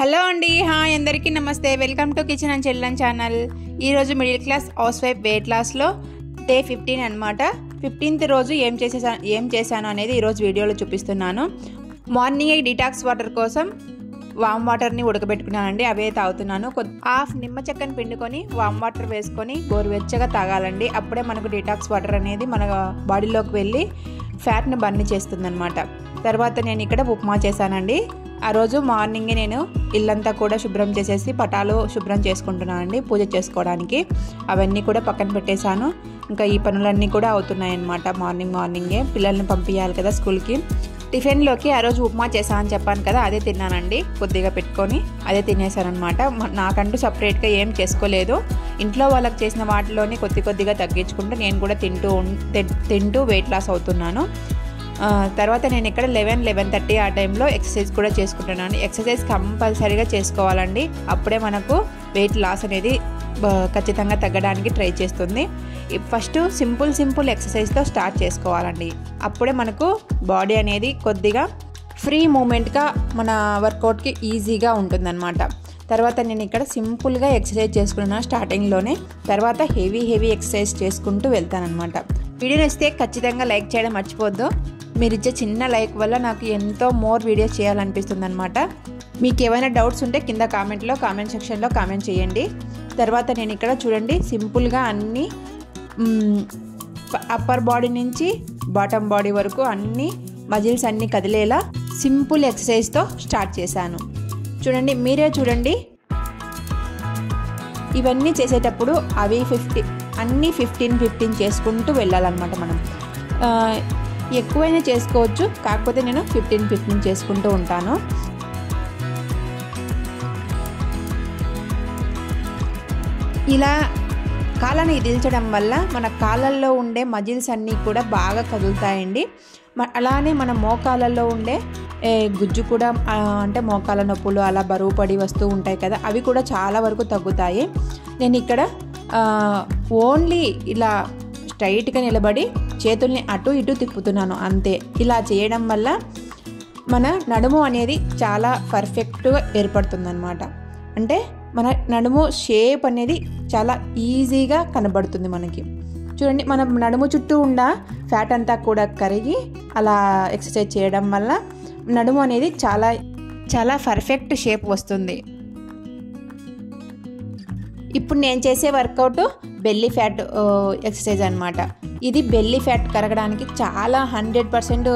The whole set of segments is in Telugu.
హలో అండి, హాయ్ అందరికీ నమస్తే. Welcome to kitchen and children channel. ఈరోజు middle class housewife weight లాస్లో డే 15 అనమాట. 15th రోజు ఏం చేశాను అనేది ఈరోజు వీడియోలో చూపిస్తున్నాను. మార్నింగ్ డిటాక్స్ వాటర్ కోసం వామ్ వాటర్ని ఉడకబెట్టుకున్నానండి. అవే తాగుతున్నాను. హాఫ్ నిమ్మ చెక్కని పిండుకొని వామ్ వాటర్ వేసుకొని గోరువెచ్చగా తాగాలండి. అప్పుడే మనకు డిటాక్స్ వాటర్ అనేది మన బాడీలోకి వెళ్ళి ఫ్యాట్ని బర్న్ చేస్తుంది అనమాట. తర్వాత నేను ఇక్కడ ఉప్మా చేశానండి. ఆ రోజు మార్నింగే నేను ఇల్లంతా కూడా శుభ్రం చేసేసి పటాలు శుభ్రం చేసుకుంటున్నానండి పూజ చేసుకోవడానికి. అవన్నీ కూడా పక్కన పెట్టేశాను. ఇంకా ఈ పనులన్నీ కూడా అవుతున్నాయి అన్నమాట. మార్నింగే పిల్లల్ని పంపించాలి కదా స్కూల్కి. టిఫిన్లోకి ఆ రోజు ఉప్మా చేశానని చెప్పాను కదా, అదే తిన్నానండి. కొద్దిగా పెట్టుకొని అదే తినేసానమాట. నాకంటూ సపరేట్గా ఏం చేసుకోలేదు. ఇంట్లో వాళ్ళకి చేసిన వాటిలోనే కొద్దిగా తగ్గించుకుంటూ నేను కూడా తింటూ వెయిట్ లాస్ అవుతున్నాను. తర్వాత నేను ఇక్కడ 11:30 ఆ టైంలో ఎక్సర్సైజ్ కూడా చేసుకుంటున్నాను. ఎక్సర్సైజ్ కంపల్సరీగా చేసుకోవాలండి. అప్పుడే మనకు వెయిట్ లాస్ అనేది ఖచ్చితంగా తగ్గడానికి ట్రై చేస్తుంది. ఫస్ట్ సింపుల్ ఎక్సర్సైజ్తో స్టార్ట్ చేసుకోవాలండి. అప్పుడే మనకు బాడీ అనేది కొద్దిగా ఫ్రీ మూమెంట్గా మన వర్కౌట్కి ఈజీగా ఉంటుందన్నమాట. తర్వాత నేను ఇక్కడ సింపుల్గా ఎక్సర్సైజ్ చేసుకున్నాను స్టార్టింగ్లోనే. తర్వాత హెవీ ఎక్సర్సైజ్ చేసుకుంటూ వెళ్తానమాట. వీడియో నచ్చితే ఖచ్చితంగా లైక్ చేయడం మర్చిపోద్దు. మీరు ఇచ్చే చిన్న లైక్ వల్ల నాకు ఎంతో మోర్ వీడియోస్ చేయాలనిపిస్తుంది అనమాట. మీకు ఏమైనా డౌట్స్ ఉంటే కింద కామెంట్ సెక్షన్లో కామెంట్ చేయండి. తర్వాత నేను ఇక్కడ చూడండి సింపుల్గా అన్నీ అప్పర్ బాడీ నుంచి బాటమ్ బాడీ వరకు అన్ని మజిల్స్ అన్నీ కదిలేలా సింపుల్ ఎక్సర్సైజ్తో స్టార్ట్ చేశాను. చూడండి, మీరే చూడండి. ఇవన్నీ చేసేటప్పుడు అవి 15 చేసుకుంటూ వెళ్ళాలన్నమాట. మనం ఎక్కువైనా చేసుకోవచ్చు, కాకపోతే నేను 15 చేసుకుంటూ ఉంటాను. ఇలా కాళ్ళని ఇదిల్చడం వల్ల మన కాళ్ళల్లో ఉండే మజిల్స్ అన్నీ కూడా బాగా కదులుతాయండి. అలానే మన మోకాళ్ళల్లో ఉండే గుజ్జు కూడా, అంటే మోకాళ్ళ నొప్పులు అలా బరువు పడి వస్తూ ఉంటాయి కదా, అవి కూడా చాలా వరకు తగ్గుతాయి. నేను ఇక్కడ ఓన్లీ ఇలా స్ట్రైట్గా నిలబడి చేతుల్ని అటు ఇటు తిప్పుతున్నాను అంతే. ఇలా చేయడం వల్ల మన నడుము అనేది చాలా పర్ఫెక్ట్గా ఏర్పడుతుందన్నమాట. అంటే మన నడుము షేప్ అనేది చాలా ఈజీగా కనబడుతుంది మనకి. చూడండి, మన నడుము చుట్టూ ఉన్న ఫ్యాట్ అంతా కూడా కరిగి అలా ఎక్సర్సైజ్ చేయడం వల్ల నడుము అనేది చాలా పర్ఫెక్ట్ షేప్ వస్తుంది. ఇప్పుడు నేను చేసే వర్కౌట్ బెల్లీ ఫ్యాట్ ఎక్సర్సైజ్ అనమాట. ఇది బెల్లీ ఫ్యాట్ కరగడానికి చాలా 100%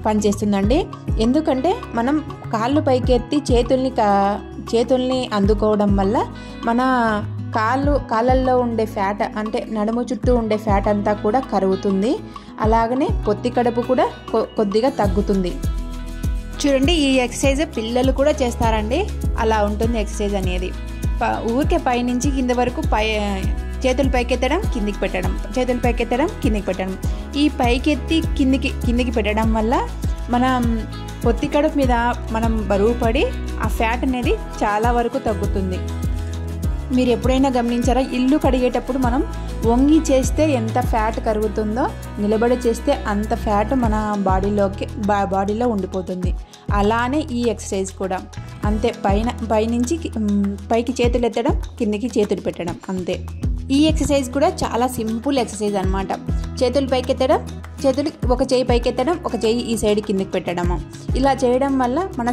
పనిచేస్తుందండి. ఎందుకంటే మనం కాళ్ళు పైకెత్తి చేతుల్ని అందుకోవడం వల్ల మన కాళ్ళల్లో ఉండే ఫ్యాట్, అంటే నడుము చుట్టూ ఉండే ఫ్యాట్ అంతా కూడా కరుగుతుంది. అలాగనే పొత్తి కడుపు కూడా కొద్దిగా తగ్గుతుంది. చూడండి, ఈ ఎక్సర్సైజ్ పిల్లలు కూడా చేస్తారండి. అలా ఉంటుంది ఎక్సర్సైజ్ అనేది. ఊరికే పైనుంచి కింద వరకు చేతులు పైకెత్తడం, కిందికి పెట్టడం, చేతులు పైకెత్తడం, కిందికి పెట్టడం. ఈ పైకెత్తి కిందికి పెట్టడం వల్ల మనం పొత్తి కడుపు మీద మనం బరువు పడి ఆ ఫ్యాట్ అనేది చాలా వరకు తగ్గుతుంది. మీరు ఎప్పుడైనా గమనించారా, ఇల్లు కడిగేటప్పుడు మనం వంగి చేస్తే ఎంత ఫ్యాట్ కరుగుతుందో, నిలబడి చేస్తే అంత ఫ్యాట్ మన బాడీలో ఉండిపోతుంది. అలానే ఈ ఎక్సర్సైజ్ కూడా అంతే. పైకి చేతులు ఎత్తడం, కిందికి చేతులు పెట్టడం అంతే. ఈ ఎక్సర్సైజ్ కూడా చాలా సింపుల్ ఎక్సర్సైజ్ అనమాట. చేతులు పైకెత్తడం, ఒక చేయి పైకెత్తడం, ఒక చేయి ఈ సైడ్ కిందికి పెట్టడము. ఇలా చేయడం వల్ల మన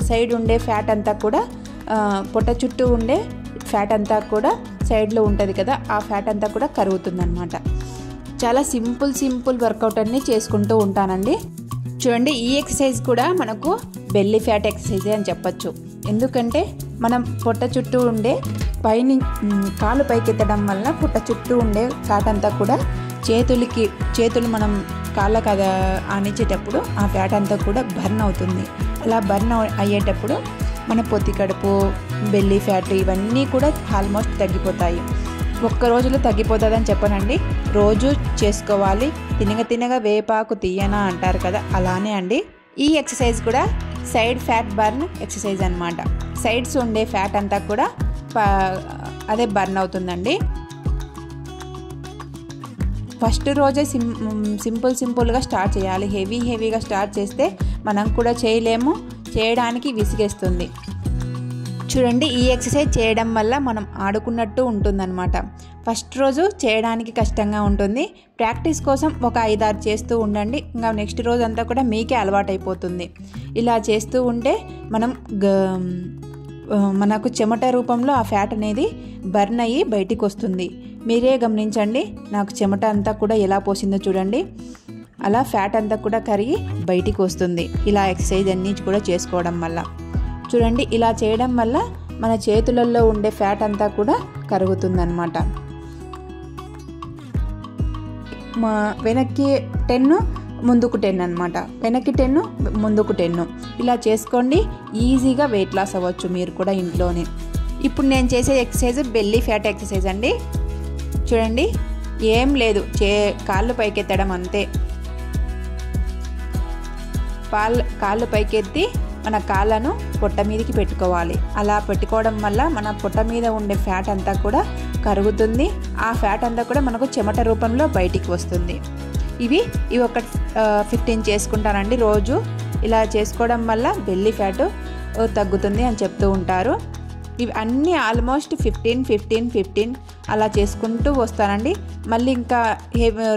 సైడ్ ఉండే ఫ్యాట్ అంతా కూడా, పొట్ట చుట్టూ ఉండే ఫ్యాట్ అంతా కూడా సైడ్లో ఉంటుంది కదా, ఆ ఫ్యాట్ అంతా కూడా కరుగుతుందన్నమాట. చాలా సింపుల్ వర్కౌట్ అన్నీ చేసుకుంటూ ఉంటానండి. చూడండి, ఈ ఎక్సర్సైజ్ కూడా మనకు బెల్లీ ఫ్యాట్ ఎక్సర్సైజ్ అని చెప్పచ్చు. ఎందుకంటే మనం పొట్ట చుట్టూ ఉండే కాలు పైకెత్తడం వల్ల పొట్ట చుట్టూ ఉండే ఫ్యాట్ అంతా కూడా చేతులు మనం కాళ్ళకు ఆనించేటప్పుడు ఆ ఫ్యాట్ అంతా కూడా బర్న్ అవుతుంది. అలా బర్న్ అయ్యేటప్పుడు మన పొత్తి కడుపు, బెల్లీ ఫ్యాట్ ఇవన్నీ కూడా ఆల్మోస్ట్ తగ్గిపోతాయి. ఒక్క రోజులో తగ్గిపోతుందని చెప్పనండి, రోజు చేసుకోవాలి. తినగా వేపాకు తీయనా అంటారు కదా, అలానే అండి. ఈ ఎక్సర్సైజ్ కూడా సైడ్ ఫ్యాట్ బర్న్ ఎక్సర్సైజ్ అనమాట. సైడ్స్ ఉండే ఫ్యాట్ అంతా కూడా అదే బర్న్ అవుతుందండి. ఫస్ట్ రోజే సింపుల్గా స్టార్ట్ చేయాలి. హెవీగా స్టార్ట్ చేస్తే మనం కూడా చేయలేము. చేయడానికి విసిగేస్తుంది. చూడండి, ఈ ఎక్సర్సైజ్ చేయడం వల్ల మనం ఆడుకున్నట్టు ఉంటుందన్నమాట. ఫస్ట్ రోజు చేయడానికి కష్టంగా ఉంటుంది. ప్రాక్టీస్ కోసం ఒక 5-6 చేస్తూ ఉండండి. ఇంకా నెక్స్ట్ రోజు అంతా కూడా మీకే అలవాటైపోతుంది. ఇలా చేస్తూ ఉంటే మనకు చెమట రూపంలో ఆ ఫ్యాట్ అనేది బర్న్ అయ్యి బయటికి వస్తుంది. మీరే గమనించండి, నాకు చెమట అంతా కూడా ఎలా పోసిందో చూడండి. అలా ఫ్యాట్ అంతా కూడా కరిగి బయటికి వస్తుంది ఇలా ఎక్సర్సైజ్ అన్నీ కూడా చేసుకోవడం వల్ల. చూడండి, ఇలా చేయడం వల్ల మన చేతులలో ఉండే ఫ్యాట్ అంతా కూడా కరుగుతుందన్నమాట. వెనక్కి 10 ముందుకు 10 అనమాట. వెనక్కి 10 ముందుకు 10 ఇలా చేసుకోండి. ఈజీగా వెయిట్ లాస్ అవ్వచ్చు మీరు కూడా ఇంట్లోనే. ఇప్పుడు నేను చేసే ఎక్సర్సైజ్ బెల్లీ ఫ్యాట్ ఎక్సర్సైజ్ అండి. చూడండి, ఏం లేదు, కాళ్ళు పైకెత్తడం అంతే. కాళ్ళు పైకెత్తి మన కాళ్ళను పొట్ట మీదకి పెట్టుకోవాలి. అలా పెట్టుకోవడం వల్ల మన పొట్ట మీద ఉండే ఫ్యాట్ అంతా కూడా కరుగుతుంది. ఆ ఫ్యాట్ అంతా కూడా మనకు చెమట రూపంలో బయటికి వస్తుంది. ఇవి ఒక 15 చేసుకుంటానండి రోజు. ఇలా చేసుకోవడం వల్ల బెల్లీ ఫ్యాట్ తగ్గుతుంది అని చెప్తూ ఉంటారు. ఇవి అన్నీ ఆల్మోస్ట్ 15 అలా చేసుకుంటూ వస్తానండి. మళ్ళీ ఇంకా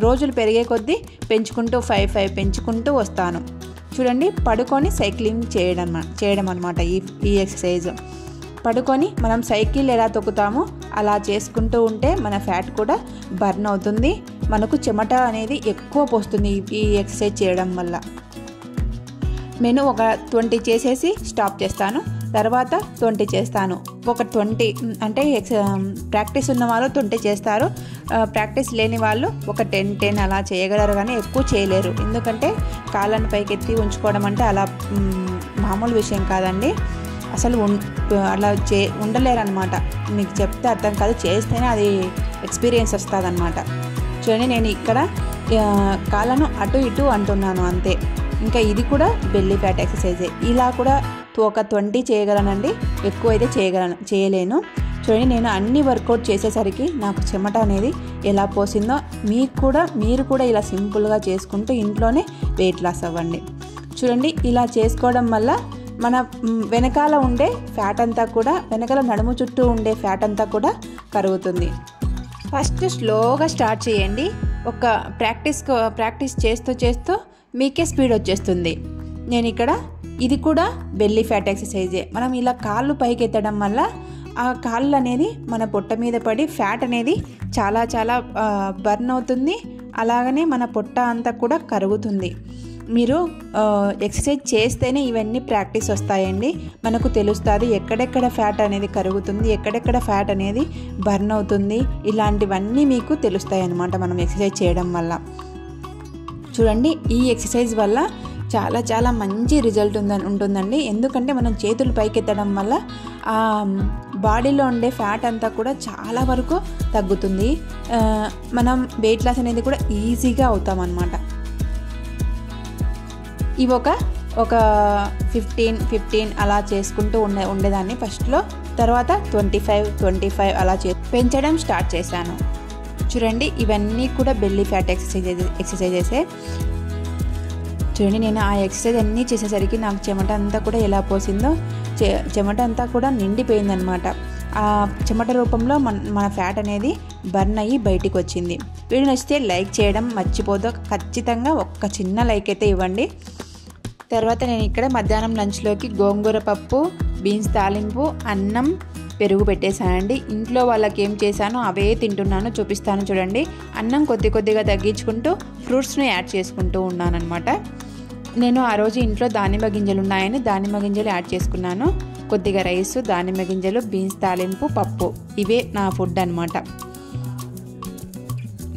రోజులు పెరిగే కొద్దీ పెంచుకుంటూ 5 పెంచుకుంటూ వస్తాను. చూడండి, పడుకొని సైక్లింగ్ చేయడం అనమాట ఈ ఎక్సర్సైజ్. పడుకొని మనం సైకిల్ ఎలా తొక్కుతామో అలా చేసుకుంటూ ఉంటే మన ఫ్యాట్ కూడా బర్న్ అవుతుంది. మనకు చెమట అనేది ఎక్కువ పోస్తుంది ఈ ఎక్సర్సైజ్ చేయడం వల్ల. నేను ఒక 20 చేసేసి స్టాప్ చేస్తాను. తర్వాత 20 చేస్తాను. ఒక 20 అంటే ప్రాక్టీస్ ఉన్న వాళ్ళు 20 చేస్తారు. ప్రాక్టీస్ లేని వాళ్ళు ఒక 10 అలా చేయగలరు, కానీ ఎక్కువ చేయలేరు. ఎందుకంటే కాళ్ళను పైకెత్తి ఉంచుకోవడం అంటే అలా మామూలు విషయం కాదండి. అసలు అలా ఉండలేరు అనమాట. మీకు చెప్తే అర్థం కాదు, చేస్తేనే అది ఎక్స్పీరియన్స్ వస్తుంది అనమాట. చూడండి, నేను ఇక్కడ కాళ్ళను అటు ఇటు అంటున్నాను అంతే. ఇంకా ఇది కూడా బెల్లీ ఫ్యాట్ ఎక్సర్సైజే. ఇలా కూడా ఒక 20 చేయగలనండి, ఎక్కువ అయితే చేయలేను. చూడండి, నేను అన్ని వర్కౌట్ చేసేసరికి నాకు చెమట అనేది ఎలా పోసిందో మీరు కూడా ఇలా సింపుల్గా చేసుకుంటూ ఇంట్లోనే వెయిట్ లాస్ అవ్వండి. చూడండి, ఇలా చేసుకోవడం వల్ల మన వెనకాల ఉండే ఫ్యాట్ అంతా కూడా, వెనకాల నడుము చుట్టూ ఉండే ఫ్యాట్ అంతా కూడా కరుగుతుంది. ఫస్ట్ స్లోగా స్టార్ట్ చేయండి. ఒక ప్రాక్టీస్ చేస్తూ మీకే స్పీడ్ వచ్చేస్తుంది. నేను ఇక్కడ ఇది కూడా బెల్లీ ఫ్యాట్ ఎక్సర్సైజే. మనం ఇలా కాళ్ళు పైకి ఎత్తడం వల్ల ఆ కాళ్ళు అనేది మన పొట్ట మీద పడి ఫ్యాట్ అనేది చాలా బర్న్ అవుతుంది. అలాగనే మన పొట్ట అంతా కూడా కరుగుతుంది. మీరు ఎక్సర్సైజ్ చేస్తేనే ఇవన్నీ ప్రాక్టీస్ వస్తాయండి. మనకు తెలుస్తుంది ఎక్కడెక్కడ ఫ్యాట్ అనేది కరుగుతుంది, ఎక్కడెక్కడ ఫ్యాట్ అనేది బర్న్ అవుతుంది. ఇలాంటివన్నీ మీకు తెలుస్తాయి అన్నమాట మనం ఎక్సర్సైజ్ చేయడం వల్ల. చూడండి, ఈ ఎక్సర్సైజ్ వల్ల చాలా మంచి రిజల్ట్ ఉంటుందండి. ఎందుకంటే మనం చేతులు పైకెత్తడం వల్ల ఆ బాడీలో ఉండే ఫ్యాట్ అంతా కూడా చాలా వరకు తగ్గుతుంది. మనం వెయిట్ లాస్ అనేది కూడా ఈజీగా అవుతాం అన్నమాట. ఇవి ఒక 15 అలా చేసుకుంటూ ఉండేదాన్ని ఫస్ట్లో. తర్వాత 25 అలా పెంచడం స్టార్ట్ చేశాను. చూడండి, ఇవన్నీ కూడా బెల్లీ ఫ్యాట్ ఎక్సర్సైజెసే. చూడండి, నేను ఆ ఎక్సర్సైజ్ అన్నీ చేసేసరికి నాకు చెమట అంతా కూడా ఎలా పోసిందో, చెమట అంతా కూడా నిండిపోయిందనమాట. ఆ చెమట రూపంలో మన ఫ్యాట్ అనేది బర్న్ అయ్యి బయటికి వచ్చింది. వీడియో నచ్చితే లైక్ చేయడం మర్చిపోదు. ఖచ్చితంగా ఒక్క చిన్న లైక్ అయితే ఇవ్వండి. తర్వాత నేను ఇక్కడ మధ్యాహ్నం లంచ్లోకి గోంగూర పప్పు, బీన్స్ తాలింపు, అన్నం, పెరుగు పెట్టేశానండి. ఇంట్లో వాళ్ళకి ఏం చేశానో అవే తింటున్నాను, చూపిస్తాను చూడండి. అన్నం కొద్దిగా తగ్గించుకుంటూ ఫ్రూట్స్ని యాడ్ చేసుకుంటూ ఉన్నాను అనమాట. నేను ఆ రోజు ఇంట్లో దానిమ్మ గింజలు ఉన్నాయని దానిమ్మ గింజలు యాడ్ చేసుకున్నాను. కొద్దిగా రైస్, దానిమ్మ గింజలు, బీన్స్ తాలింపు, పప్పు, ఇవే నా ఫుడ్ అనమాట.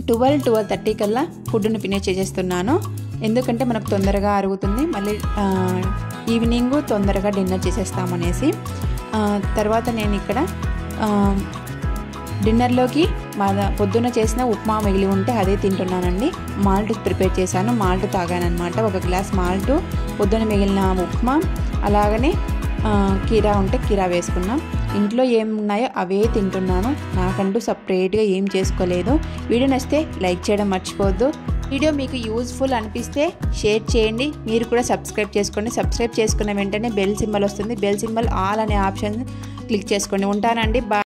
12:30 కల్లా ఫుడ్ని ఫినిష్ చేసేస్తున్నాను. ఎందుకంటే మనకు తొందరగా అరుగుతుంది, మళ్ళీ ఈవినింగ్ తొందరగా డిన్నర్ చేసేస్తామనేసి. తర్వాత నేను ఇక్కడ డిన్నర్లోకి పొద్దున్న చేసిన ఉప్మా మిగిలి ఉంటే అదే తింటున్నానండి. మాల్ట్ ప్రిపేర్ చేశాను, మాల్ట్ తాగానమాట. 1 గ్లాస్ మాల్ట్, పొద్దున్న మిగిలిన ఉప్మా, అలాగనే కీరా ఉంటే కీరా వేసుకున్నాం. ఇంట్లో ఏమున్నాయో అవే తింటున్నాను. నాకంటూ సపరేట్గా ఏం చేసుకోలేదు. వీడియో నచ్చితే లైక్ చేయడం మర్చిపోవద్దు. వీడియో మీకు యూజ్ఫుల్ అనిపిస్తే షేర్ చేయండి. మీరు కూడా సబ్స్క్రైబ్ చేసుకోండి. సబ్స్క్రైబ్ చేసుకున్న వెంటనే బెల్ సింబల్ వస్తుంది. బెల్ సింబల్ ఆల్ అనే ఆప్షన్ క్లిక్ చేసుకోండి. ఉంటానండి. బాయ్.